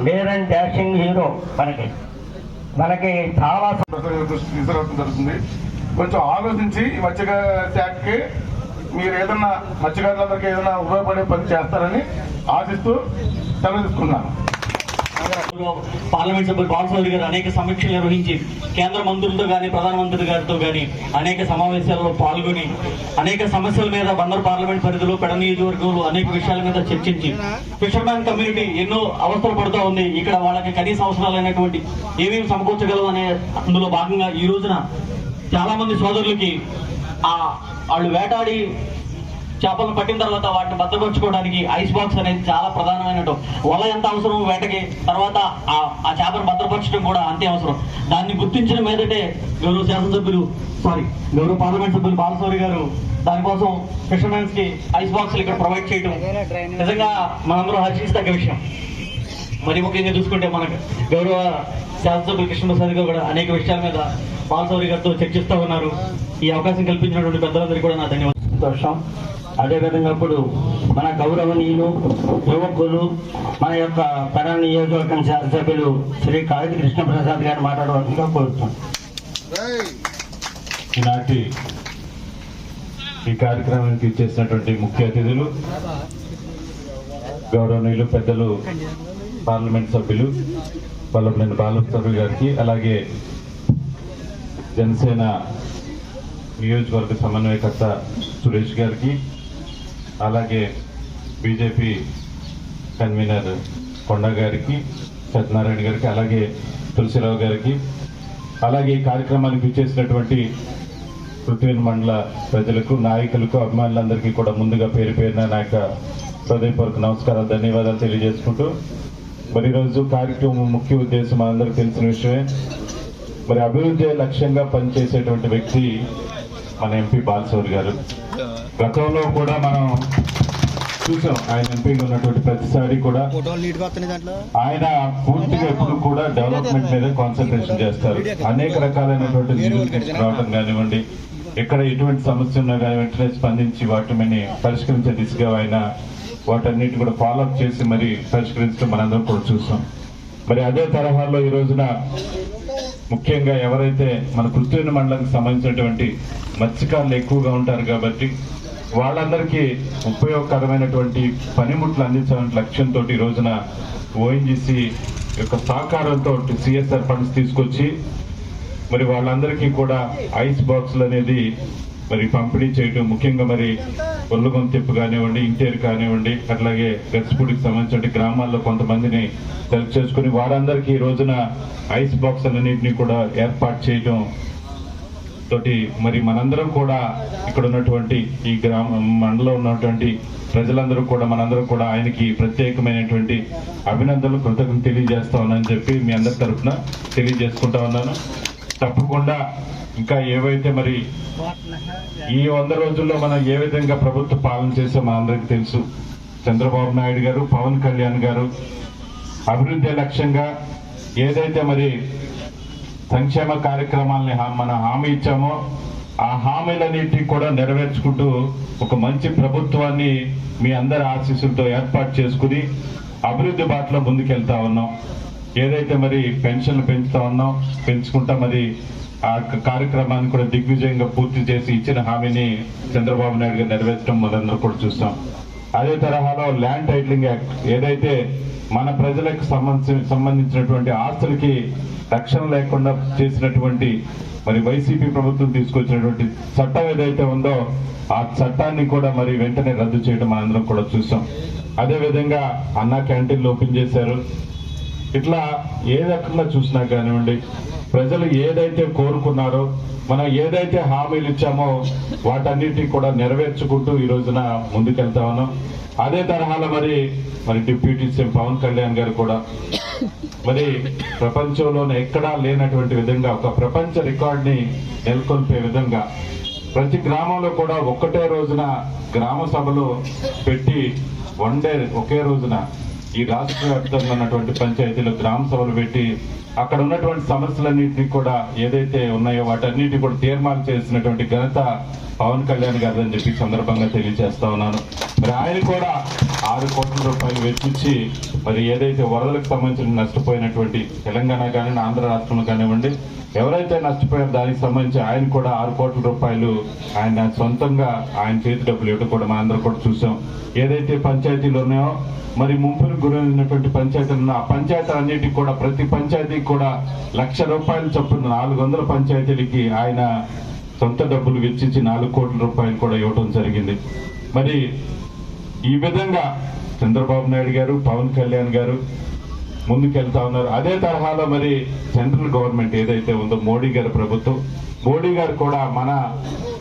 లేరన్ dashing hero మనకి చాలా తీసుకురావడం జరుగుతుంది. కొంచెం ఆలోచించి ఈ మత్స్యకార శాఖకి మీరు ఏదన్నా మత్స్యకారులందరికీ ఏదైనా ఉపయోగపడే పని చేస్తారని ఆశిస్తూ సెలవు తీసుకున్నాను. పార్లమెంట్ సభ్యులు బాలశౌరి గారు అనేక సమీక్షలు నిర్వహించి కేంద్ర మంత్రులతో కానీ ప్రధానమంత్రి గారితో కానీ అనేక సమావేశాల్లో పాల్గొని అనేక సమస్యల మీద బందరు పార్లమెంట్ పరిధిలో పెడ నియోజకవర్గంలో అనేక విషయాల మీద చర్చించి ఫిషర్మ్యాన్ కమ్యూనిటీ ఎన్నో అవస్థలు పడుతూ ఉంది. ఇక్కడ వాళ్ళకి కనీస అవసరాలైనటువంటి ఏమేమి సమకూర్చగలవు అనే అందులో భాగంగా ఈ రోజున చాలా మంది సోదరులకి వాళ్ళు వేటాడి చేపలను పట్టిన తర్వాత వాటిని భద్రపరచుకోవడానికి ఐస్ బాక్స్ అనేది చాలా ప్రధానమైన వల ఎంత అవసరం వేటకి, తర్వాత ఆ చేపను భద్రపరచడం కూడా అంతే అవసరం. దాన్ని గుర్తించిన మీదటే గౌరవ పార్లమెంట్ సభ్యులు బాలశౌరి గారు దానికోసం ఫిషర్మెన్స్ కి ఐస్ బాక్స్ ఇక్కడ ప్రొవైడ్ చేయడం నిజంగా మనందరూ హర్షించదగ్గ విషయం. మరి ముఖ్యంగా చూసుకుంటే మనకు గౌరవ శాసనసభ్యులు కృష్ణప్రసాద్ గారు కూడా అనేక విషయాల మీద బాలశౌరి గారితో చర్చిస్తూ ఉన్నారు. ఈ అవకాశం కల్పించినటువంటి పెద్దలందరికీ కూడా నా ధన్యవాదాలు. అదేవిధంగా ఇప్పుడు మన గౌరవనీయులు యువకులు మన యొక్క పెడ నియోజకవర్గం శాసనసభ్యులు శ్రీ కాళీ కృష్ణప్రసాద్ గారు మాట్లాడవలసిందిగా కోరుతున్నాం. ఈనాటి ఈ కార్యక్రమానికి ఇచ్చేసినటువంటి ముఖ్య అతిథులు గౌరవనీయులు పెద్దలు పార్లమెంట్ సభ్యులు వల్లభనేని బాలశౌరి గారికి, అలాగే జనసేన నియోజకవర్గ సమన్వయకర్త సురేష్ గారికి, అలాగే బీజేపీ కన్వీనర్ కొండ గారికి, సత్యనారాయణ గారికి, అలాగే తులసిరావు గారికి, అలాగే ఈ కార్యక్రమానికి ఇచ్చేసినటువంటి పృథ్వీ మండల ప్రజలకు, నాయకులకు, అభిమానులందరికీ కూడా ముందుగా పేరు పేరున నా యొక్క హృదయపూర్వక నమస్కారాలు, ధన్యవాదాలు తెలియజేసుకుంటూ మరి ఈరోజు కార్యక్రమం ముఖ్య ఉద్దేశం అందరికీ తెలిసిన విషయమే. మరి అభివృద్ధి లక్ష్యంగా పనిచేసేటువంటి వ్యక్తి మన ఎంపీ బాలశౌరి గారు. గతంలో కూడా మనం చూసాం, ఆయన ఎంపీగా ఉన్నటువంటి ప్రతిసారి కూడా ఆయన పూర్తిగా ఎప్పుడు కూడా డెవలప్మెంట్ మీద కాన్సన్ట్రేషన్ చేస్తారు. అనేక రకాలైనటువంటి నిధులు తీసుకురావడం కానివ్వండి, ఎక్కడ ఎటువంటి సమస్య ఉన్నా కానీ వెంటనే స్పందించి వాటిని పరిష్కరించే దిశగా ఆయన వాటన్నిటి కూడా ఫాలోఅప్ చేసి మరి పరిష్కరించడం మనందరం కూడా చూస్తాం. మరి అదే తరహాలో ఈ రోజున ముఖ్యంగా ఎవరైతే మన పృథ్వీ మండలానికి సంబంధించినటువంటి మత్స్యకారులు ఎక్కువగా ఉంటారు కాబట్టి వాళ్ళందరికీ ఉపయోగకరమైనటువంటి పనిముట్లు అందించాలనే లక్ష్యంతో ఈ రోజున ఓఎన్జీసీ యొక్క సహకారంతో సిఎస్ఆర్ ఫండ్స్ తీసుకొచ్చి మరి వాళ్ళందరికీ కూడా ఐస్ బాక్సులు అనేది మరి పంపిణీ చేయడం, ముఖ్యంగా మరి ఒళ్ళుగొంతెప్పు కానివ్వండి, ఇంటేరు కానివ్వండి, అట్లాగే గచ్చిపూడికి సంబంధించిన గ్రామాల్లో కొంతమందిని సెలెక్ట్ చేసుకుని వారందరికీ ఈ రోజున ఐస్ బాక్సులన్నింటినీ కూడా ఏర్పాటు చేయడం తోటి మరి మనందరం కూడా ఇక్కడ ఉన్నటువంటి ఈ మండలంలో ఉన్నటువంటి ప్రజలందరూ కూడా మనందరం కూడా ఆయనకి ప్రత్యేకమైనటువంటి అభినందనలు, కృతజ్ఞతలు తెలియజేస్తా ఉన్నానని చెప్పి మీ అందరి తరఫున తెలియజేసుకుంటా ఉన్నాను. తప్పకుండా ఇంకా ఏవైతే మరి ఈ 100 రోజుల్లో మనం ఏ విధంగా ప్రభుత్వ పాలన చేసో మనందరికీ తెలుసు. చంద్రబాబు నాయుడు గారు, పవన్ కళ్యాణ్ గారు అభివృద్ధి లక్ష్యంగా ఏదైతే మరి సంక్షేమ కార్యక్రమాలని మన హామీ ఇచ్చామో ఆ హామీలన్నింటినీ కూడా నెరవేర్చుకుంటూ ఒక మంచి ప్రభుత్వాన్ని మీ అందరి ఆశీస్సులతో ఏర్పాటు చేసుకుని అభివృద్ధి బాటలో ముందుకెళ్తా ఉన్నాం. ఏదైతే మరి పెన్షన్లు పెంచుతా ఉన్నాం, పెంచుకుంటా మరి ఆ కార్యక్రమాన్ని కూడా దిగ్విజయంగా పూర్తి చేసి ఇచ్చిన హామీని చంద్రబాబు నాయుడు గారు నెరవేర్చడం మనందరూ కూడా చూస్తాం. అదే తరహాలో ల్యాండ్ టైటిలింగ్ యాక్ట్ ఏదైతే మన ప్రజలకు సంబంధించినటువంటి ఆస్తులకి రక్షణ లేకుండా చేసినటువంటి మరి వైసీపీ ప్రభుత్వం తీసుకొచ్చినటువంటి చట్టం ఏదైతే ఉందో ఆ చట్టాన్ని కూడా మరి వెంటనే రద్దు చేయడం మనందరం కూడా చూస్తాం. అదేవిధంగా అన్నా క్యాంటీన్లు ఓపెన్ చేశారు. ఇట్లా ఏ రకంగా చూసినా కానివ్వండి, ప్రజలు ఏదైతే కోరుకున్నారో, మనం ఏదైతే హామీలు ఇచ్చామో వాటన్నిటినీ కూడా నెరవేర్చుకుంటూ ఈ రోజున ముందుకెళ్తా ఉన్నాం. అదే తరహాలో మరి డిప్యూటీ సీఎం పవన్ కళ్యాణ్ గారు కూడా మరి ప్రపంచంలోనే ఎక్కడా లేనటువంటి విధంగా ఒక ప్రపంచ రికార్డుని నెలకొల్పే విధంగా ప్రతి గ్రామంలో కూడా ఒక్కటే రోజున గ్రామ సభలు పెట్టి ఒకే రోజున ఈ రాష్ట్ర వ్యాప్తంగా ఉన్నటువంటి పంచాయతీలు గ్రామ సభలు పెట్టి అక్కడ ఉన్నటువంటి సమస్యలన్నింటినీ కూడా ఏదైతే ఉన్నాయో వాటన్నిటి కూడా తీర్మానం చేసినటువంటి ఘనత పవన్ కళ్యాణ్ గారు అని చెప్పి సందర్భంగా తెలియజేస్తా ఉన్నాను. మరి ఆయన కూడా 6 కోట్ల రూపాయలు వెచ్చించి మరి ఏదైతే వరదలకు సంబంధించిన నష్టపోయినటువంటి తెలంగాణ కానీ ఆంధ్ర రాష్ట్రంలో కానివ్వండి ఎవరైతే నష్టపోయారో దానికి సంబంధించి ఆయన కూడా 6 కోట్ల రూపాయలు ఆయన సొంతంగా ఆయన చేతి డబ్బులు ఇవ్వడం కూడా మనందరం కూడా చూసాం. ఏదైతే పంచాయతీలు ఉన్నాయో మరి ముంపుకు గురైనటువంటి పంచాయతీలు ఉన్న ఆ పంచాయతీలన్నిటికీ కూడా ప్రతి పంచాయతీకి కూడా ₹1,00,000 చొప్పున 400 పంచాయతీలకి ఆయన సొంత డబ్బులు వెచ్చించి 4 కోట్ల రూపాయలు కూడా ఇవ్వడం జరిగింది. మరి ఈ విధంగా చంద్రబాబు నాయుడు గారు పవన్ కళ్యాణ్ గారు ముందుకెళ్తా ఉన్నారు. అదే తరహాలో మరి సెంట్రల్ గవర్నమెంట్ ఏదైతే ఉందో మోడీ గారి ప్రభుత్వం, మోడీ గారు కూడా మన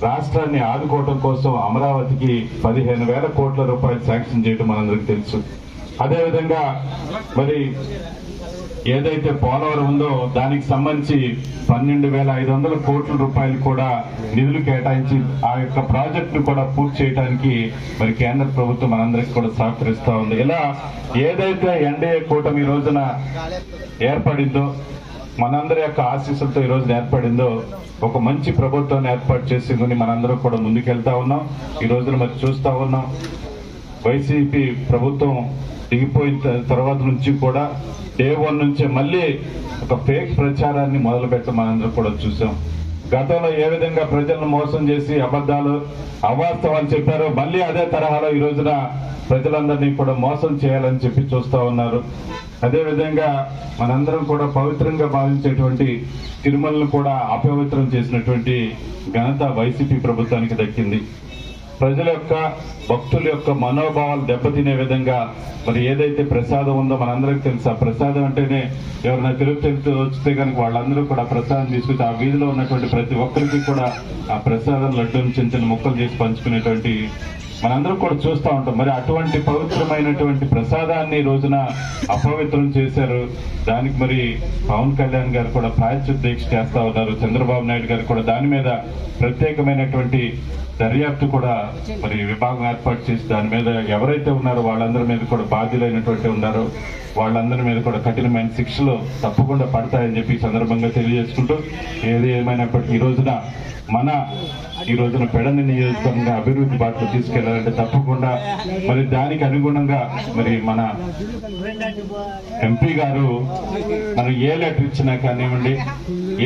రాష్ట్రాన్ని ఆదుకోవడం కోసం అమరావతికి 15,000 కోట్ల రూపాయలు శాంక్షన్ చేయడం మనందరికీ తెలుసు. అదేవిధంగా మరి ఏదైతే పోలవరం ఉందో దానికి సంబంధించి 12,500 కోట్ల రూపాయలు కూడా నిధులు కేటాయించి ఆ యొక్క ప్రాజెక్టును కూడా పూర్తి చేయడానికి మరి కేంద్ర ప్రభుత్వం మనందరికీ కూడా సహకరిస్తా ఉంది. ఇలా ఏదైతే ఎన్డీఏ కూటమి ఈ రోజున ఏర్పడిందో మనందరి యొక్క ఆశీస్సులతో ఈ రోజున ఏర్పడిందో ఒక మంచి ప్రభుత్వాన్ని ఏర్పాటు చేసుకుని మనందరం కూడా ముందుకెళ్తా ఉన్నాం. ఈ రోజున మరి చూస్తా ఉన్నాం వైసీపీ ప్రభుత్వం దిగిపోయిన తర్వాత నుంచి కూడా డే 1 నుంచే మళ్ళీ ఒక ఫేక్ ప్రచారాన్ని మొదలు పెట్టడం మనందరం కూడా చూసాం. గతంలో ఏ విధంగా ప్రజలను మోసం చేసి అబద్ధాలు అవాస్తవాలు చెప్పారో మళ్ళీ అదే తరహాలో ఈ రోజున ప్రజలందరినీ కూడా మోసం చేయాలని చెప్పి చూస్తా ఉన్నారు. అదేవిధంగా మనందరం కూడా పవిత్రంగా భావించేటువంటి తిరుమలను కూడా అపవిత్రం చేసినటువంటి ఘనత వైసీపీ ప్రభుత్వానికి దక్కింది. ప్రజల యొక్క భక్తుల యొక్క మనోభావాలు దెబ్బతినే విధంగా మరి ఏదైతే ప్రసాదం ఉందో మనందరికీ తెలుసు. ఆ ప్రసాదం అంటేనే ఎవరైనా తిరుపతి వస్తే కనుక వాళ్ళందరూ కూడా ప్రసాదం తీసుకొచ్చి ఆ వీధిలో ఉన్నటువంటి ప్రతి ఒక్కరికి కూడా ఆ ప్రసాదం లడ్డూని చిన్న చిన్న ముక్కలు చేసి పంచుకునేటువంటి మనందరం కూడా చూస్తూ ఉంటాం. మరి అటువంటి పవిత్రమైనటువంటి ప్రసాదాన్ని ఈ రోజున అపవిత్రం చేశారు. దానికి మరి పవన్ కళ్యాణ్ గారు కూడా ప్రాయశ్చిత్త దీక్ష చేస్తా ఉన్నారు. చంద్రబాబు నాయుడు గారు కూడా దాని మీద ప్రత్యేకమైనటువంటి దర్యాప్తు కూడా మరి విభాగం ఏర్పాటు చేసి దాని మీద ఎవరైతే ఉన్నారో వాళ్ళందరి మీద కూడా బాధ్యులైనటువంటి ఉన్నారో వాళ్ళందరి మీద కూడా కఠినమైన శిక్షలు తప్పకుండా పడతాయని చెప్పి సందర్భంగా తెలియజేసుకుంటూ ఏది ఏమైనప్పటికీ ఈ రోజున పెడన నియోజకవర్గంగా అభివృద్ధి బాటలో తీసుకెళ్లాలంటే తప్పకుండా మరి దానికి అనుగుణంగా మరి మన ఎంపీ గారు మనం ఏ లెటర్ ఇచ్చినా కానివ్వండి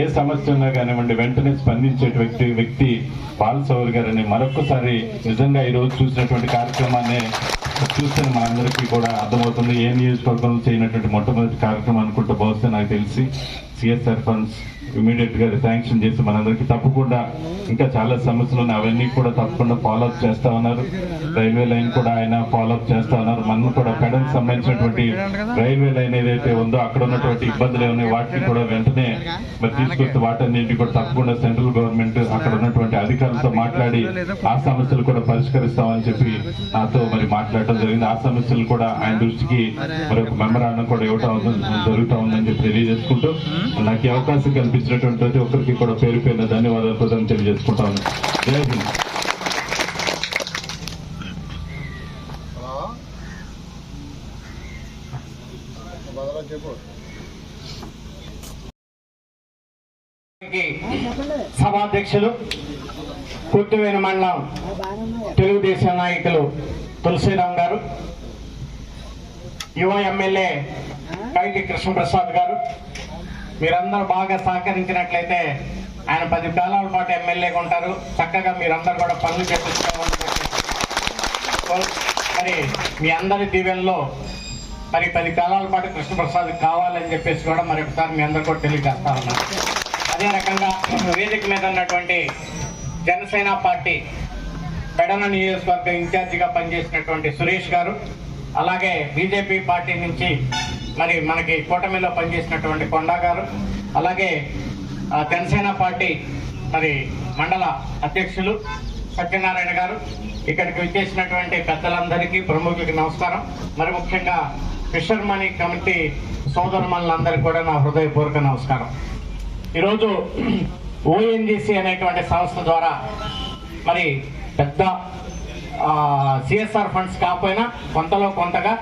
ఏ సమస్య ఉన్నా కానివ్వండి వెంటనే స్పందించే వ్యక్తి బాలసౌరి గారని మరొకసారి నిజంగా ఈ రోజు చూసినటువంటి కార్యక్రమాన్ని చూస్తే మనందరికీ కూడా అర్థమవుతుంది. ఏ నియోజకవర్గంలో చేయనటువంటి మొట్టమొదటి కార్యక్రమం అనుకుంటూ బహుశా నాకు తెలిసి సిఎస్ఆర్ ఫండ్స్ ఇమీడియట్ గా శాంక్షన్ చేసి మనందరికీ తప్పకుండా ఇంకా చాలా సమస్యలు ఉన్నాయి అవన్నీ కూడా తప్పకుండా ఫాలోఅప్ చేస్తా ఉన్నారు. రైల్వే లైన్ కూడా ఆయన ఫాలోఅప్ చేస్తా ఉన్నారు. మనం కూడా పెడన్కి సంబంధించినటువంటి రైల్వే లైన్ ఏదైతే ఉందో అక్కడ ఉన్నటువంటి ఇబ్బందులు ఏమన్నాయి వాటిని కూడా వెంటనే మరి తీసుకొస్తే వాటన్నింటినీ కూడా తప్పకుండా సెంట్రల్ గవర్నమెంట్ అక్కడ ఉన్నటువంటి అధికారులతో మాట్లాడి ఆ సమస్యలు కూడా పరిష్కరిస్తామని చెప్పి నాతో మరి మాట్లాడటం జరిగింది. ఆ సమస్యలు కూడా ఆయన దృష్టికి మరి ఒక మెమరాండం కూడా ఇవ్వటం జరుగుతూ ఉందని చెప్పి తెలియజేసుకుంటూ నాకు ఈ అవకాశం కల్పించినటువంటి ప్రతి ఒక్కరికి కూడా పేరు పేరున ధన్యవాదాలు ప్రధానం తెలియజేసుకుంటాను. జై హింద్. సభాధ్యక్షులు కుర్తివేణి మండలం తెలుగుదేశం నాయకులు తులసిరామ్ గారు, యువ ఎమ్మెల్యే కైటి కృష్ణప్రసాద్ గారు, మీరందరూ బాగా సహకరించినట్లయితే ఆయన 10 కాలాల పాటు ఎమ్మెల్యేగా ఉంటారు. చక్కగా మీరందరూ కూడా పనులు చేపించుకోవాలని మరి మీ అందరి దీవెనలో మరి 10 కాలాల పాటు కృష్ణప్రసాద్ కావాలని చెప్పేసి కూడా మరి ఒకసారి మీ అందరూ కూడా తెలియజేస్తా ఉన్నారు. అదే రకంగా వేదిక మీద ఉన్నటువంటి జనసేన పార్టీ పెడన నియోజకవర్గ ఇన్ఛార్జిగా పనిచేసినటువంటి సురేష్ గారు, అలాగే బీజేపీ పార్టీ నుంచి మరి మనకి కూటమిలో పనిచేసినటువంటి కొండా గారు, అలాగే జనసేన పార్టీ మరి మండల అధ్యక్షులు సత్యనారాయణ గారు, ఇక్కడికి విచ్చేసినటువంటి పెద్దలందరికీ ప్రముఖులకి నమస్కారం. మరి ముఖ్యంగా ఫిషర్ మనీ కమిటీ సోదరుమణులందరికీ కూడా నా హృదయపూర్వక నమస్కారం. ఈరోజు ఓఎన్జీసీ అనేటువంటి సంస్థ ద్వారా మరి పెద్ద సిఎస్ఆర్ ఫండ్స్ కాకపోయినా కొంతలో కొంతగా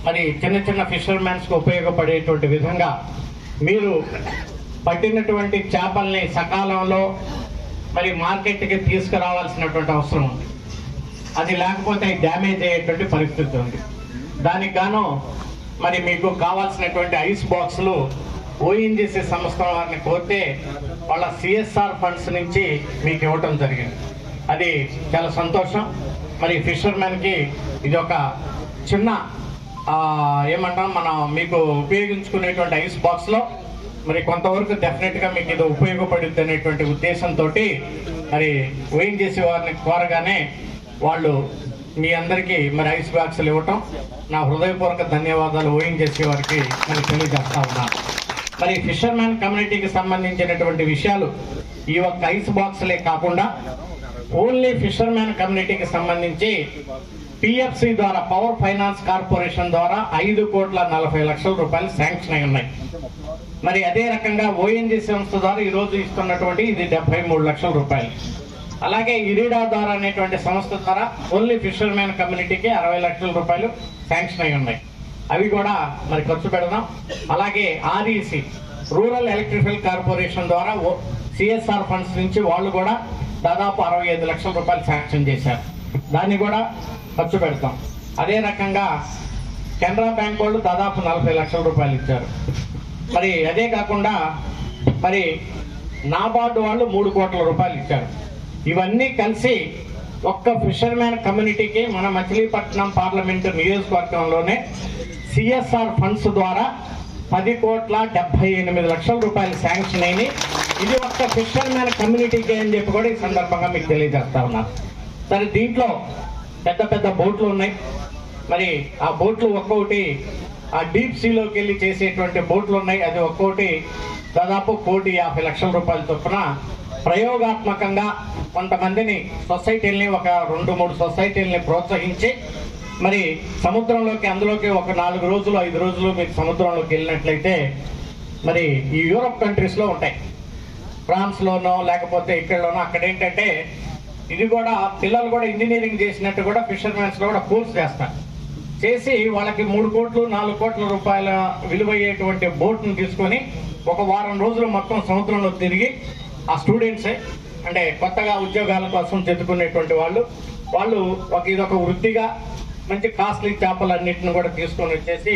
మరి చిన్న చిన్న ఫిషర్మెన్స్కి ఉపయోగపడేటువంటి విధంగా మీరు పట్టినటువంటి చేపల్ని సకాలంలో మరి మార్కెట్కి తీసుకురావాల్సినటువంటి అవసరం ఉంది. అది లేకపోతే డ్యామేజ్ అయ్యేటువంటి పరిస్థితి ఉంది. దానికి గాను మరి మీకు కావాల్సినటువంటి ఐస్ బాక్సులు ఓఎన్జీసీ సంస్థ వారిని కోరితే వాళ్ళ సిఎస్ఆర్ ఫండ్స్ నుంచి మీకు ఇవ్వటం జరిగింది. అది చాలా సంతోషం. మరి ఫిషర్మెన్కి ఇది ఒక చిన్న ఏమంటాం మనం మీకు ఉపయోగించుకునేటువంటి ఐస్ బాక్స్లో మరి కొంతవరకు డెఫినెట్గా మీకు ఇది ఉపయోగపడుద్ది అనేటువంటి ఉద్దేశంతో మరి ఓఎన్జీసీ వారిని కోరగానే వాళ్ళు మీ అందరికీ మరి ఐస్ బాక్సులు ఇవ్వటం నా హృదయపూర్వక ధన్యవాదాలు ఓఎన్జీసీ వారికి మరి తెలియజేస్తా ఉన్నాను. మరి ఫిషర్మెన్ కమ్యూనిటీకి సంబంధించినటువంటి విషయాలు ఈ ఒక్క ఐస్ బాక్సులే కాకుండా ఓన్లీ ఫిషర్మెన్ కమ్యూనిటీకి సంబంధించి పిఎఫ్సి ద్వారా పవర్ ఫైనాన్స్ కార్పొరేషన్ ద్వారా 5,40,00,000 రూపాయలు శాంక్షన్ అయి ఉన్నాయి. మరి అదే రకంగా ఓఎన్జీసీ సంస్థ ద్వారా ఈరోజు ఇస్తున్నటువంటి ఇది 73 లక్షల రూపాయలు. అలాగే ఇరిడా ద్వారా అనేటువంటి సంస్థ ద్వారా ఓన్లీ ఫిషర్మెన్ కమ్యూనిటీకి 60 లక్షల రూపాయలు శాంక్షన్ అయి ఉన్నాయి. అవి కూడా మరి ఖర్చు పెడదాం. అలాగే ఆర్ఈసి రూరల్ ఎలక్ట్రికల్ కార్పొరేషన్ ద్వారా సిఎస్ఆర్ ఫండ్స్ నుంచి వాళ్ళు కూడా దాదాపు 65 లక్షల రూపాయలు శాంక్షన్ చేశారు. దాన్ని కూడా ఖర్చు పెడతాం. అదే రకంగా కెనరా బ్యాంక్ వాళ్ళు దాదాపు 40 లక్షల రూపాయలు ఇచ్చారు. మరి అదే కాకుండా మరి నాబార్డు వాళ్ళు 3 కోట్ల రూపాయలు ఇచ్చారు. ఇవన్నీ కలిసి ఒక్క ఫిషర్మెన్ కమ్యూనిటీకి మన మచిలీపట్నం పార్లమెంటు నియోజకవర్గంలోనే సిఎస్ఆర్ ఫండ్స్ ద్వారా 10,78,00,000 రూపాయలు శాంక్షన్ అయినాయి. ఇది ఒక్క ఫిషర్మెన్ కమ్యూనిటీకి అని చెప్పి కూడా ఈ సందర్భంగా మీకు తెలియజేస్తా ఉన్నాను. సరే, దీంట్లో పెద్ద పెద్ద బోట్లు ఉన్నాయి. మరి ఆ బోట్లు ఒక్కొక్కటి ఆ డీప్ సీలోకి వెళ్ళి చేసేటువంటి బోట్లు ఉన్నాయి. అది ఒక్కొక్కటి దాదాపు 1,50,00,000 రూపాయల చొప్పున ప్రయోగాత్మకంగా కొంతమందిని సొసైటీల్ని ఒక 2-3 సొసైటీల్ని ప్రోత్సహించి మరి సముద్రంలోకి అందులోకి ఒక 4 రోజులు 5 రోజులు మీరు సముద్రంలోకి వెళ్ళినట్లయితే మరి ఈ యూరోప్ కంట్రీస్లో ఉంటాయి, ఫ్రాన్స్లోనో లేకపోతే ఇక్కడలోనో. అక్కడ ఏంటంటే ఇది కూడా పిల్లలు కూడా ఇంజనీరింగ్ చేసినట్టు కూడా ఫిషర్మెన్స్లో కూడా కోర్స్ చేస్తారు. చేసి వాళ్ళకి 3 కోట్లు 4 కోట్ల రూపాయల విలువయ్యేటువంటి బోట్ను తీసుకొని ఒక వారం రోజులు మొత్తం సముద్రంలో తిరిగి ఆ స్టూడెంట్సే అంటే కొత్తగా ఉద్యోగాల కోసం చెప్పుకునేటువంటి వాళ్ళు ఇదొక వృత్తిగా మంచి కాస్ట్లీ చేపలన్నింటిని కూడా తీసుకొని వచ్చేసి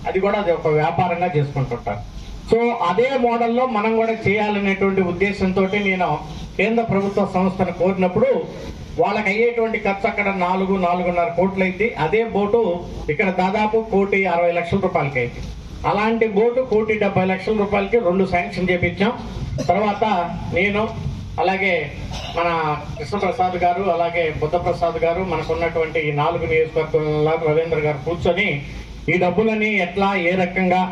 అది ఒక వ్యాపారంగా చేసుకుంటుంటారు. సో అదే మోడల్లో మనం కూడా చేయాలనేటువంటి ఉద్దేశంతో నేను కేంద్ర ప్రభుత్వ సంస్థను కోరినప్పుడు వాళ్ళకి అయ్యేటువంటి ఖర్చు అక్కడ 4-4.5 కోట్లు అయింది. అదే బోటు ఇక్కడ దాదాపు 1,60,00,000 రూపాయలకి అయింది. అలాంటి బోటు 1,70,00,000 రూపాయలకి 2 శాంక్షన్ చేపించాం. తర్వాత నేను అలాగే మన కృష్ణప్రసాద్ గారు అలాగే బుద్ధప్రసాద్ గారు మనకున్నటువంటి ఈ 4 నియోజకవర్గాల రవీంద్ర గారు కూర్చొని ఈ డబ్బులని ఎట్లా ఏ రకంగా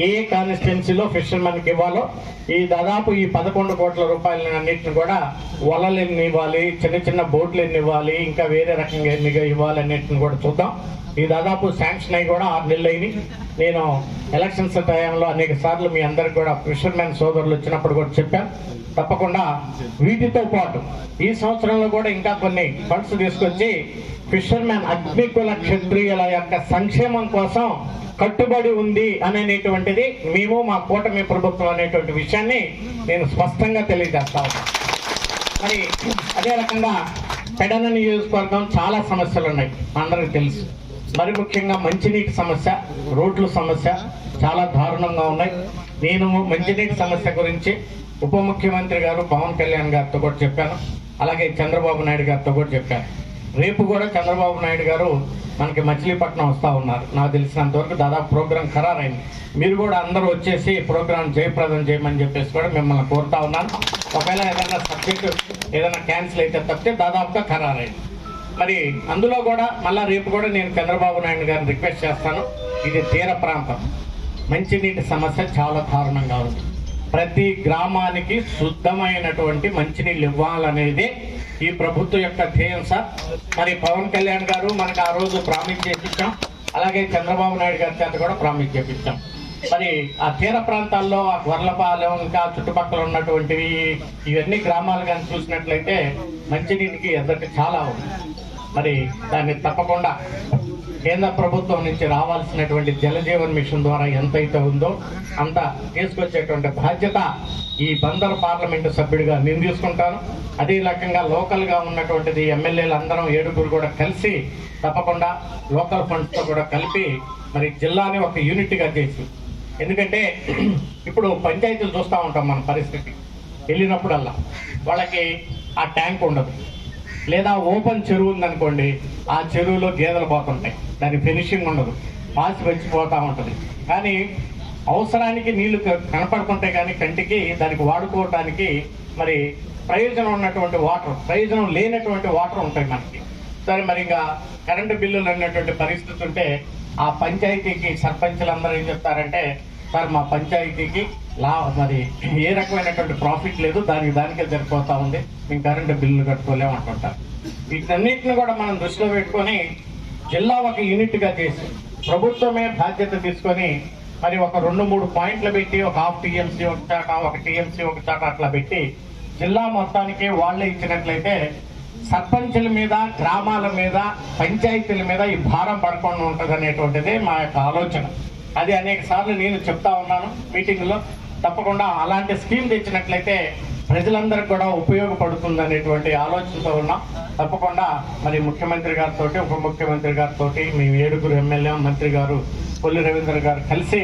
ఏ కాన్స్టిట్యున్సీలో ఫిషర్మెన్కి ఇవ్వాలో ఈ దాదాపు ఈ 11 కోట్ల రూపాయలన్నింటిని కూడా వలలు ఎన్ని ఇవ్వాలి, చిన్న చిన్న బోట్లు ఎన్ని ఇవ్వాలి, ఇంకా వేరే రకంగా ఎన్నిగా ఇవ్వాలి అన్నింటిని కూడా చూద్దాం. ఈ దాదాపు శాంక్షన్ అయ్యి కూడా 6 నెలలు అయినాయి. నేను ఎలక్షన్స్ టైంలో అనేక సార్లు మీ అందరికి కూడా ఫిషర్మెన్ సోదరులు వచ్చినప్పుడు కూడా చెప్పాను. తప్పకుండా వీటితో పాటు ఈ సంవత్సరంలో కూడా ఇంకా కొన్ని ఫండ్స్ తీసుకొచ్చి ఫిషర్మెన్ అగ్నికుల క్షత్రియుల యొక్క సంక్షేమం కోసం కట్టుబడి ఉంది అనేటువంటిది మేము మా కూటమి ప్రభుత్వం అనేటువంటి విషయాన్ని నేను స్పష్టంగా తెలియజేస్తా ఉన్నాను. మరి అదే రకంగా పెడన నియోజకవర్గం చాలా సమస్యలు ఉన్నాయి, అందరికీ తెలుసు. మరి ముఖ్యంగా మంచినీటి సమస్య, రోడ్ల సమస్య చాలా దారుణంగా ఉన్నాయి. నేను మంచినీటి సమస్య గురించి ఉప ముఖ్యమంత్రి గారు పవన్ కళ్యాణ్ గారితో కూడా చెప్పాను, అలాగే చంద్రబాబు నాయుడు గారితో కూడా చెప్పాను. రేపు కూడా చంద్రబాబు నాయుడు గారు మనకి మచిలీపట్నం వస్తూ ఉన్నారు. నాకు తెలిసినంత వరకు దాదాపు ప్రోగ్రాం ఖరారైంది. మీరు కూడా అందరూ వచ్చేసి ప్రోగ్రాం జయప్రదం చేయమని చెప్పేసి కూడా మిమ్మల్ని కోరుతా ఉన్నాను. ఒకవేళ ఏదైనా సబ్జెక్టు ఏదైనా క్యాన్సిల్ అయితే తప్పితే దాదాపుగా ఖరారైంది. మరి అందులో కూడా మళ్ళీ రేపు కూడా నేను చంద్రబాబు నాయుడు గారిని రిక్వెస్ట్ చేస్తాను. ఇది తీర ప్రాంతం, మంచినీటి సమస్య చాలా దారుణంగా ఉంది. ప్రతి గ్రామానికి శుద్ధమైనటువంటి మంచినీళ్ళు ఇవ్వాలనేది ఈ ప్రభుత్వం యొక్క ధ్యేయం సార్. మరి పవన్ కళ్యాణ్ గారు మనకు ఆ రోజు ప్రామిస్ చేపించాం, అలాగే చంద్రబాబు నాయుడు గారి చేత కూడా ప్రామిస్ చేపించాం. మరి ఆ తీర ప్రాంతాల్లో ఆ గొర్లపాలెం ఇంకా చుట్టుపక్కల ఉన్నటువంటివి ఇవన్నీ గ్రామాలు కానీ చూసినట్లయితే మంచినీటికి ఎద్దటి చాలా ఉంది. మరి దాన్ని తప్పకుండా కేంద్ర ప్రభుత్వం నుంచి రావాల్సినటువంటి జలజీవన్ మిషన్ ద్వారా ఎంతైతే ఉందో అంత తీసుకొచ్చేటువంటి బాధ్యత ఈ బందర్ పార్లమెంటు సభ్యుడిగా నేను తీసుకుంటాను. అదే రకంగా లోకల్గా ఉన్నటువంటిది ఎమ్మెల్యేలు అందరం 7 కూడా కలిసి తప్పకుండా లోకల్ ఫండ్స్తో కూడా కలిపి మరి జిల్లాని ఒక యూనిట్గా చేసి, ఎందుకంటే ఇప్పుడు పంచాయతీలు చూస్తూ ఉంటాం మన పరిస్థితి, వెళ్ళినప్పుడల్లా వాళ్ళకి ఆ ట్యాంక్ ఉండదు, లేదా ఓపెన్ చెరువు ఉందనుకోండి ఆ చెరువులో గేదెలు పోతుంటాయి, దాని ఫినిషింగ్ ఉండదు, పాసి వచ్చిపోతూ ఉంటుంది. కానీ అవసరానికి నీళ్లు కనపడుతుంటాయి కానీ కంటికి దానికి వాడుకోవటానికి మరి ప్రయోజనం ఉన్నటువంటి వాటర్, ప్రయోజనం లేనటువంటి వాటర్ ఉంటాయి మనకి. సరే మరి ఇంకా కరెంటు బిల్లులు అనేటువంటి పరిస్థితి ఉంటే ఆ పంచాయతీకి సర్పంచులందరూ ఏం చెప్తారంటే, సార్ మా పంచాయతీకి మరి ఏ రకమైనటువంటి ప్రాఫిట్ లేదు, దానికే సరిపోతా ఉంది, మేము కరెంటు బిల్లులు కట్టుకోలేము అంటుంటారు. వీటన్నిటిని కూడా మనం దృష్టిలో పెట్టుకొని జిల్లా ఒక యూనిట్గా చేసి ప్రభుత్వమే బాధ్యత తీసుకొని మరి ఒక 2-3 పాయింట్లు పెట్టి ఒక ½ TMC ఒక చాట, ఒక TMC ఒక చాట అట్లా పెట్టి జిల్లా మొత్తానికి వాళ్ళే ఇచ్చినట్లయితే సర్పంచుల మీద, గ్రామాల మీద, పంచాయతీల మీద ఈ భారం పడకుండా ఉంటుంది అనేటువంటిదే మా యొక్క ఆలోచన. అది అనేక సార్లు నేను చెప్తా ఉన్నాను మీటింగ్లో. తప్పకుండా అలాంటి స్కీమ్ తెచ్చినట్లయితే ప్రజలందరికీ కూడా ఉపయోగపడుతుంది అనేటువంటి ఆలోచనతో ఉన్నాం. తప్పకుండా మరి ముఖ్యమంత్రి గారితో, ఉప ముఖ్యమంత్రి గారితో, మీ 7 ఎమ్మెల్యే, మంత్రి గారు కొల్లి రవీంద్ర గారు కలిసి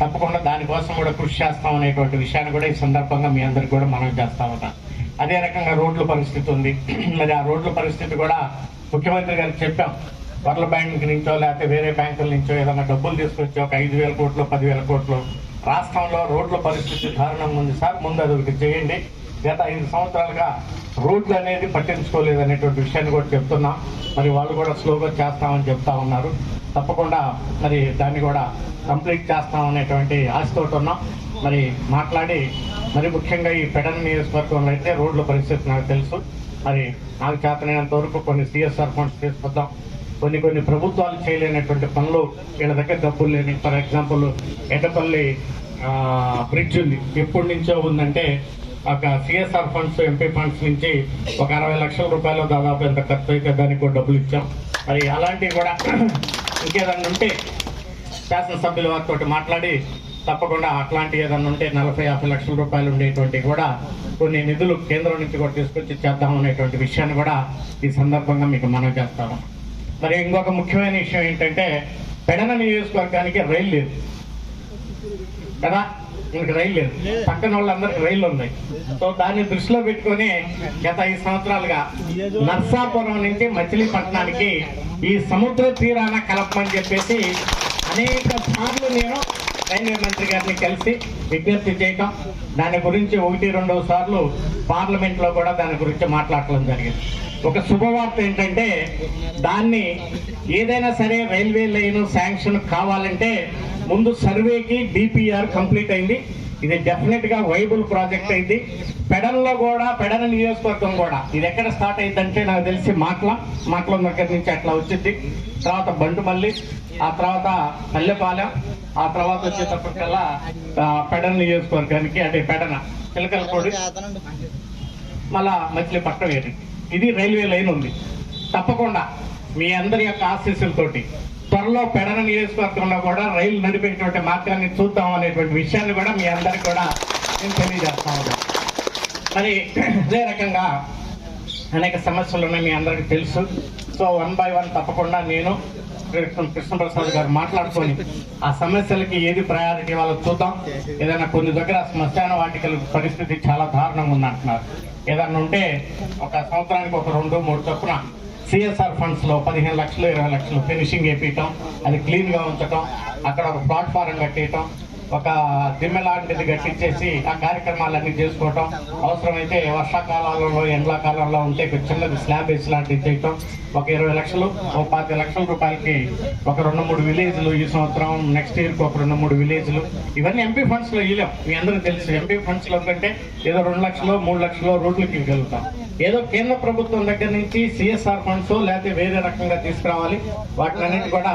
తప్పకుండా దానికోసం కూడా కృషి చేస్తాం అనేటువంటి విషయాన్ని కూడా ఈ సందర్భంగా మీ అందరికి కూడా మనం చేస్తా ఉన్నాం. అదే రకంగా రోడ్ల పరిస్థితి ఉంది. మరి ఆ రోడ్ల పరిస్థితి కూడా ముఖ్యమంత్రి గారికి చెప్పాం, వరల్డ్ బ్యాంక్ నుంచో లేకపోతే వేరే బ్యాంకుల నుంచో ఏదైనా డబ్బులు తీసుకొచ్చి ఒక 5,000 కోట్లు 10,000 కోట్లు రాష్ట్రంలో రోడ్ల పరిస్థితి దారుణంగా ఉంది సార్, ముందు అది ఒకటి చేయండి. గత 5 సంవత్సరాలుగా రోడ్లు అనేది పట్టించుకోలేదు అనేటువంటి విషయాన్ని కూడా చెప్తున్నాం. మరి వాళ్ళు కూడా స్లోగా చేస్తామని చెప్తా ఉన్నారు. తప్పకుండా మరి దాన్ని కూడా కంప్లీట్ చేస్తామనేటువంటి ఆశతో ఉన్నాం. మరి మాట్లాడి మరి ముఖ్యంగా ఈ పెడన నియోజకవర్గంలో అయితే రోడ్ల పరిస్థితి నాకు తెలుసు. మరి నాకు చేతనైనంత వరకు కొన్ని CSR ఫండ్స్ తీసుకొద్దాం. కొన్ని ప్రభుత్వాలు చేయలేనటువంటి పనులు వీళ్ళ దగ్గర డబ్బులు లేని, ఫర్ ఎగ్జాంపుల్ ఎడ్డపల్లి బ్రిడ్జ్ ఉంది, ఎప్పటి నుంచో ఉందంటే ఒక CSR ఫండ్స్, MP ఫండ్స్ నుంచి ఒక 60 లక్షల రూపాయలు దాదాపు ఎంత ఖర్చు అయితే దానికి కూడా డబ్బులు ఇచ్చాం. మరి అలాంటివి కూడా ఇంకేదన్నా ఉంటే శాసనసభ్యుల వారితో మాట్లాడి తప్పకుండా అట్లాంటి ఏదన్నా ఉంటే 40-50 లక్షల రూపాయలు ఉండేటువంటి కూడా కొన్ని నిధులు కేంద్రం నుంచి కూడా తీసుకొచ్చి చేద్దాం అనేటువంటి విషయాన్ని కూడా ఈ సందర్భంగా మీకు మనం చేస్తాము. మరి ఇంకొక ముఖ్యమైన విషయం ఏంటంటే పెడన నియోజకవర్గానికి రైలు లేదు కదా, ఇంక రైలు లేదు, పక్కన వాళ్ళందరికీ రైళ్లు ఉన్నాయి. సో దాన్ని దృష్టిలో పెట్టుకొని గత 5 సంవత్సరాలుగా నర్సాపురం నుంచి మచిలీపట్నానికి ఈ సముద్ర తీరాన కలపమని చెప్పేసి అనేక సార్లు నేను రైల్వే మంత్రి గారిని కలిసి విజ్ఞప్తి చేయటం, దాని గురించి 1-2 సార్లు పార్లమెంట్లో కూడా దాని గురించి మాట్లాడటం జరిగింది. ఒక శుభవార్త ఏంటంటే దాన్ని ఏదైనా సరే రైల్వే లైన్ శాంక్షన్ కావాలంటే ముందు సర్వేకి DPR కంప్లీట్ అయింది. ఇది డెఫినెట్ గా వైబుల్ ప్రాజెక్ట్ అయింది. పెడన్లో కూడా, పెడన నియోజకవర్గం కూడా ఇది ఎక్కడ స్టార్ట్ అయిందంటే నాకు తెలిసి మాట్లం దగ్గర నుంచి అట్లా వచ్చింది, తర్వాత బంటుమల్లి, ఆ తర్వాత పల్లెపాలెం, ఆ తర్వాత వచ్చేటప్పటికల్లా పెడన నియోజకవర్గానికి అంటే పెడన చిలకలపూడి, మళ్ళా మచిలీపట్నం ఏరి, ఇది రైల్వే లైన్ ఉంది. తప్పకుండా మీ అందరి యొక్క ఆశీస్సులతోటి త్వరలో పెడన నియోజకవర్గంలో కూడా రైలు నడిపేటువంటి మార్గాన్ని చూద్దాం అనేటువంటి విషయాన్ని కూడా మీ అందరికి కూడా నేను తెలియజేస్తా ఉన్నాను. మరి అదే రకంగా అనేక సమస్యలు ఉన్నాయి, మీ అందరికీ తెలుసు. సో 1 by 1 తప్పకుండా నేను కృష్ణప్రసాద్ గారు మాట్లాడుకొని ఆ సమస్యలకి ఏది ప్రయారిటీ వాళ్ళకి చూద్దాం. ఏదైనా కొన్ని దగ్గర శ్మశాన వాటికల పరిస్థితి చాలా దారుణంగా ఉందంటున్నారు. ఏదన్నా ఉంటే ఒక సంవత్సరానికి ఒక 2-3 చొప్పున CSR ఫండ్స్ లో 15 లక్షలు 20 లక్షలు ఫినిషింగ్ వేపించడం, అది క్లీన్ గా ఉంచడం, అక్కడ ఒక ప్లాట్ఫారం కట్టేయటం, ఒక దిమ్మె లాంటిది కట్టించేసి ఆ కార్యక్రమాలన్నీ చేసుకోవటం, అవసరమైతే వర్షాకాలంలో ఎండాకాలంలో ఉంటే చిన్నది స్లాబ్ వేసి లాంటివి చేయటం, ఒక 20 లక్షలు 25 లక్షల రూపాయలకి ఒక 2-3 విలేజ్లు ఈ సంవత్సరం, నెక్స్ట్ ఇయర్కి ఒక 2-3 విలేజ్లు. ఇవన్నీ MP ఫండ్స్ లో ఇవ్వలేం, మీ అందరికీ తెలుసు. MP ఫండ్స్ లో కంటే ఏదో 2 లక్షలు 3 లక్షలు రోడ్లకి ఇవ్వగలుగుతాం. ఏదో కేంద్ర ప్రభుత్వం దగ్గర నుంచి CSR ఫండ్స్ లేకపోతే వేరే రకంగా తీసుకురావాలి. వాటినన్నిటి కూడా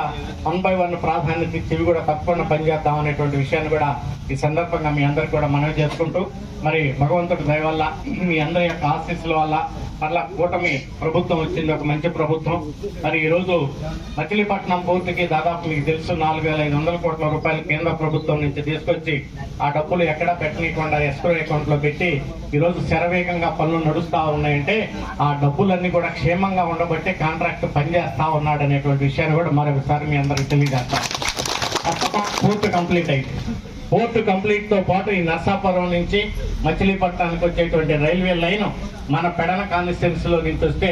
1 by 1 ప్రాధాన్యత ఇచ్చి కూడా తప్పకుండా పనిచేద్దాం అనేటువంటి విషయాన్ని విషయాన్ని కూడా ఈ సందర్భంగా మీ అందరికి కూడా మనవి చేసుకుంటూ, మరి భగవంతుడి దయ వల్ల మీ అందరి యొక్క ఆశీస్సుల వల్ల మరలా కూటమి ప్రభుత్వం వచ్చింది, ఒక మంచి ప్రభుత్వం. మరి ఈ రోజు మచిలీపట్నం పూర్తికి దాదాపు మీకు తెలుసు 4,500 కోట్ల రూపాయలు కేంద్ర ప్రభుత్వం నుంచి తీసుకొచ్చి ఆ డబ్బులు ఎక్కడా పెట్టనీయకుండా ఎస్క్రో అకౌంట్ లో పెట్టి ఈ రోజు శరవేగంగా పనులు నడుస్తా ఉన్నాయంటే ఆ డబ్బులన్నీ కూడా క్షేమంగా ఉండబట్టే కాంట్రాక్ట్ పనిచేస్తా ఉన్నాడు అనేటువంటి విషయాన్ని కూడా మరొకసారి మీ అందరికి తెలియజేస్తాం. పోర్టు కంప్లీట్ అయింది. పోర్టు కంప్లీట్ తో పాటు ఈ నర్సాపురం నుంచి మచిలీపట్నానికి వచ్చేటువంటి రైల్వే లైన్ మన పెడన కాన్స్టిట్యున్సీలో నుంచి వస్తే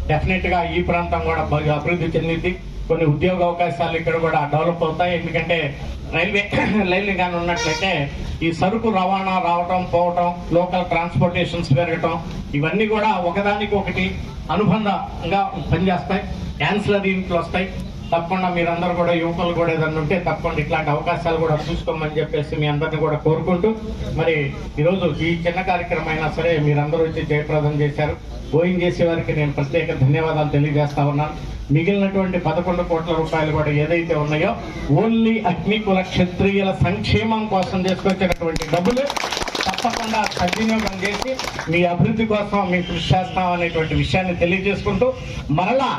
డెఫినెట్ గా ఈ ప్రాంతం కూడా బాగా అభివృద్ధి చెందింది. కొన్ని ఉద్యోగ అవకాశాలు ఇక్కడ కూడా డెవలప్ అవుతాయి. ఎందుకంటే రైల్వే లైన్లు కానీ ఉన్నట్లయితే ఈ సరుకు రవాణా రావటం పోవటం, లోకల్ ట్రాన్స్పోర్టేషన్స్ పెరగటం, ఇవన్నీ కూడా ఒకదానికి ఒకటి అనుబంధంగా పనిచేస్తాయి. యాన్సిలరీ ఇంట్లో వస్తాయి. తప్పకుండా మీరందరూ కూడా యువకులు కూడా ఏదన్నా ఉంటే తప్పకుండా ఇట్లాంటి అవకాశాలు కూడా చూసుకోమని చెప్పేసి మీ అందరిని కూడా కోరుకుంటూ, మరి ఈరోజు ఈ చిన్న కార్యక్రమం అయినా సరే మీరందరూ వచ్చి జయప్రదం చేశారు. గోయింగ్ చేసే వారికి నేను ప్రత్యేక ధన్యవాదాలు తెలియజేస్తా ఉన్నాను. మిగిలినటువంటి 11 కోట్ల రూపాయలు కూడా ఏదైతే ఉన్నాయో ఓన్లీ అగ్నికుల క్షత్రియుల సంక్షేమం కోసం తీసుకొచ్చినటువంటి డబ్బులు తప్పకుండా సద్వినియోగం చేసి మీ అభివృద్ధి కోసం మేము కృషి చేస్తాం అనేటువంటి విషయాన్ని తెలియజేసుకుంటూ, మరలా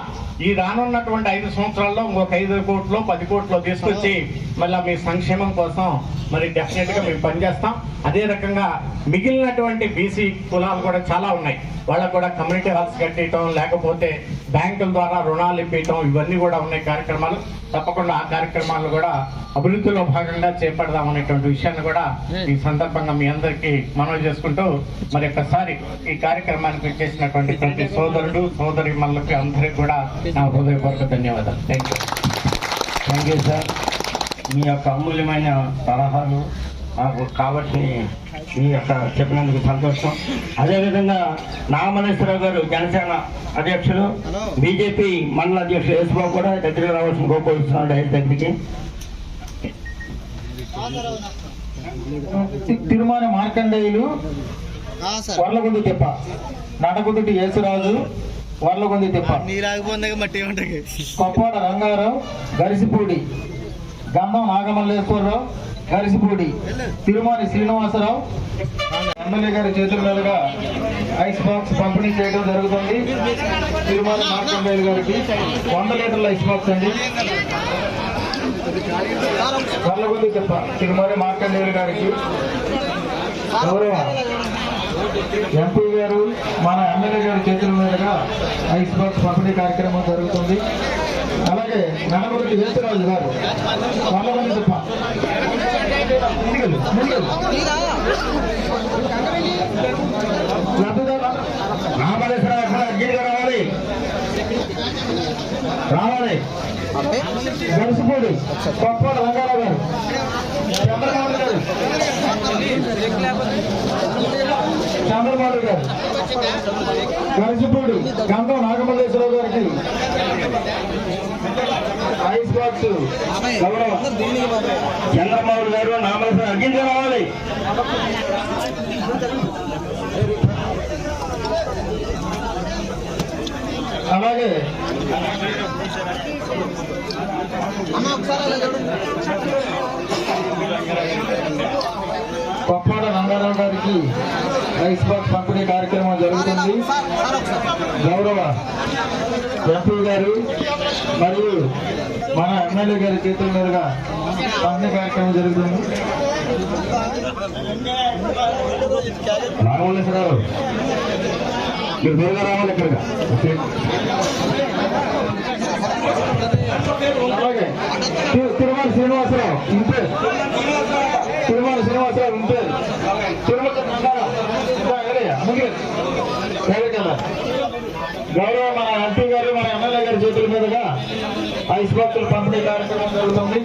ఈ రానున్నటువంటి 5 సంవత్సరాల్లో ఇంకొక 5 కోట్లు 10 కోట్లు తీసుకొచ్చి మళ్ళీ మీ సంక్షేమం కోసం మరి డెఫినెట్ గా మేము పనిచేస్తాం. అదే రకంగా మిగిలినటువంటి బీసీ కులాలు కూడా చాలా ఉన్నాయి. వాళ్ళకు కూడా కమ్యూనిటీ హాల్స్ కట్టేయటం, లేకపోతే బ్యాంకుల ద్వారా రుణాలు ఇప్పించడం, ఇవన్నీ కూడా ఉన్నాయి కార్యక్రమాలు. తప్పకుండా ఆ కార్యక్రమాలు కూడా అభివృద్ధిలో భాగంగా చేపడదాం అనేటువంటి విషయాన్ని కూడా ఈ సందర్భంగా మీ అందరికీ మనవి చేసుకుంటూ, మరి ఒక్కసారి ఈ కార్యక్రమానికి చేసినటువంటి ప్రతి సోదరుడు సోదరి మళ్ళకి అందరికీ కూడా నా హృదయపూర్వక ధన్యవాదాలు. Thank you sir. మీ యొక్క అమూల్యమైన సలహాలు నాకు కాబట్టి మీ యొక్క చెప్పినందుకు సంతోషం. అదేవిధంగా నాగమల్లేశ్వరరావు గారు జనసేన అధ్యక్షులు, బీజేపీ మండల అధ్యక్షులు యేసుబాబు కూడా దగ్గరికి రావాల్సిన కోరుకుంటున్నాడు డైరెక్ట్ దగ్గరికి. తిరుమల మార్కండేయులు వర్లగొంది తెప్ప, నడగుంది యేసురాజు వర్లగొంది తెప్ప, కొప్పాడ రంగారావు గరిసిపూడి, గంధం నాగమల్లేశ్వరరావు గరిసిపూడి, తిరుమల శ్రీనివాసరావు ఎమ్మెల్యే గారి చేతుల మీదుగా ఐస్ బాక్స్ పంపిణీ చేయడం జరుగుతుంది. తిరుమల మార్కండేయులు గారికి 100 లీటర్ల ఐస్ బాక్స్ అండి. వర్లగొంది తెప్ప తిరుమల మార్కండేయులు గారికి గౌరవ ఎంపీ గారు మన ఎమ్మెల్యే గారి చేతుల మీదుగా ఐస్ బాక్స్ పంపిణీ కార్యక్రమం జరుగుతుంది. అలాగే నడగుంటి యేసురాజు గారు వర్లగొంది తెప్ప రావాలి గడిసిపూడి, కొప్పాడ రంగారావు గారు, చంద్రబాబు గారు, గడిసిపూడి, గంధం నాగమల్లేశ్వరరావు గారికి ఐస్ బాక్స్ గౌరవ చంద్రబాబు గారు నామల్సిన అర్జించి రావాలి. అలాగే కొప్పాడ రంగారావు గారికి ఐస్ బాక్స్ పంపిణీ కార్యక్రమం జరుగుతుంది. గౌరవ ఎంపీ గారు మరియు మన ఎమ్మెల్యే గారి చేతుల మీదుగా పంపిణీ కార్యక్రమం జరుగుతుంది. నాగమల్లేశ్వరరావు మీరు దూరంగా రావాలి ఇక్కడిగా. అలాగే తిరుమల శ్రీనివాసరావు ఇంతే, తిరుమల శ్రీనివాసరావు ఇంతే, తిరుమల గౌరవ మన ఎంపీ గారు మన ఎమ్మెల్యే గారి చేతుల మీదుగా ఐస్ బాక్సులు పంపిణీ కార్యక్రమం జరుగుతుంది.